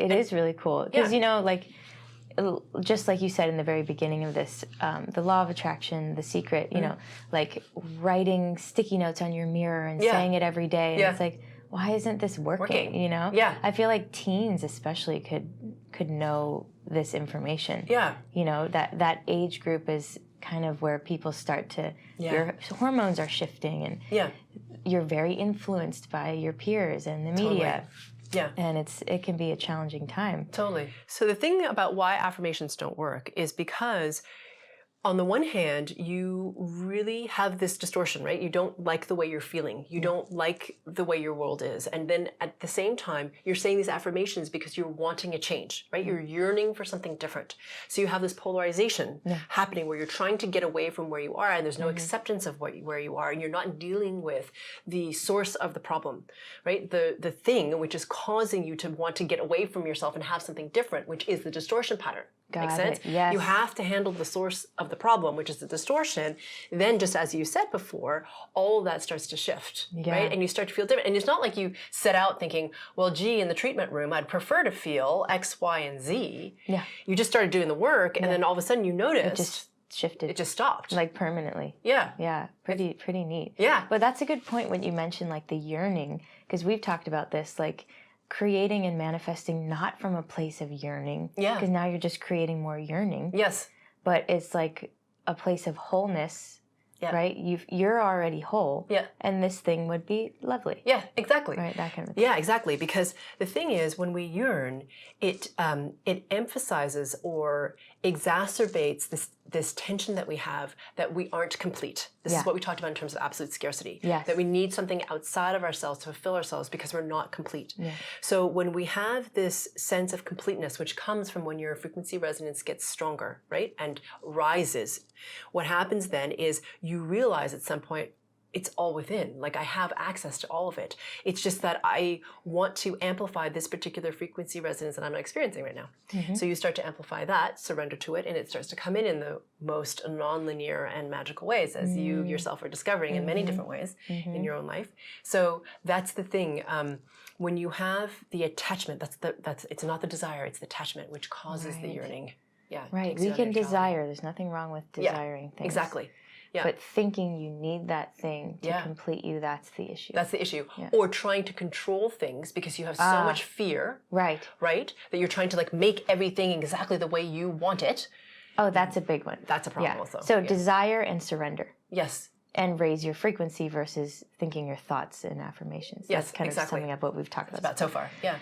It is really cool because, you know, like, just like you said in the very beginning of this, the law of attraction, the secret, you know, like writing sticky notes on your mirror and saying it every day. And it's like, why isn't this working? You know? I feel like teens especially could know this information. You know, that age group is kind of where people start to, your hormones are shifting and you're very influenced by your peers and the media. And it can be a challenging time. So the thing about why affirmations don't work is because on the one hand, you really have this distortion, right? You don't like the way you're feeling. You don't like the way your world is. And then at the same time, you're saying these affirmations because you're wanting a change, right? You're yearning for something different. So you have this polarization happening where you're trying to get away from where you are and there's no acceptance of where you are and you're not dealing with the source of the problem, right? The thing which is causing you to want to get away from yourself and have something different, which is the distortion pattern. Make sense? Yes. You have to handle the source of the problem, which is the distortion. Then, just as you said before, all of that starts to shift, right? And you start to feel different. And it's not like you set out thinking, well, gee, in the treatment room, I'd prefer to feel X, Y, and Z. You just started doing the work, and then all of a sudden you noticed it just shifted. It just stopped. Like permanently. Yeah, pretty neat. But that's a good point when you mentioned like the yearning, because we've talked about this, like creating and manifesting not from a place of yearning, because now you're just creating more yearning. But it's like a place of wholeness, right? You're already whole, and this thing would be lovely. Exactly. Right, that kind of thing. Yeah, exactly. Because the thing is, when we yearn, it emphasizes or exacerbates this tension that we have that we aren't complete. This is what we talked about in terms of absolute scarcity. That we need something outside of ourselves to fulfill ourselves because we're not complete. So when we have this sense of completeness, which comes from when your frequency resonance gets stronger, right, and rises, what happens then is you realize at some point, it's all within. Like I have access to all of it. It's just that I want to amplify this particular frequency resonance that I'm experiencing right now. So you start to amplify that, surrender to it, and it starts to come in the most non-linear and magical ways, as you yourself are discovering in many different ways in your own life. So that's the thing. When you have the attachment, it's not the desire, it's the attachment which causes the yearning. Right. We can desire. There's nothing wrong with desiring things. Exactly. But thinking you need that thing to complete you, that's the issue. That's the issue. Or trying to control things because you have so much fear. Right? That you're trying to like make everything exactly the way you want it. Oh, that's a big one. That's a problem also. So desire and surrender. Yes. And raise your frequency versus thinking your thoughts and affirmations. Yes, that's kind of summing up what we've talked about so far. Yeah.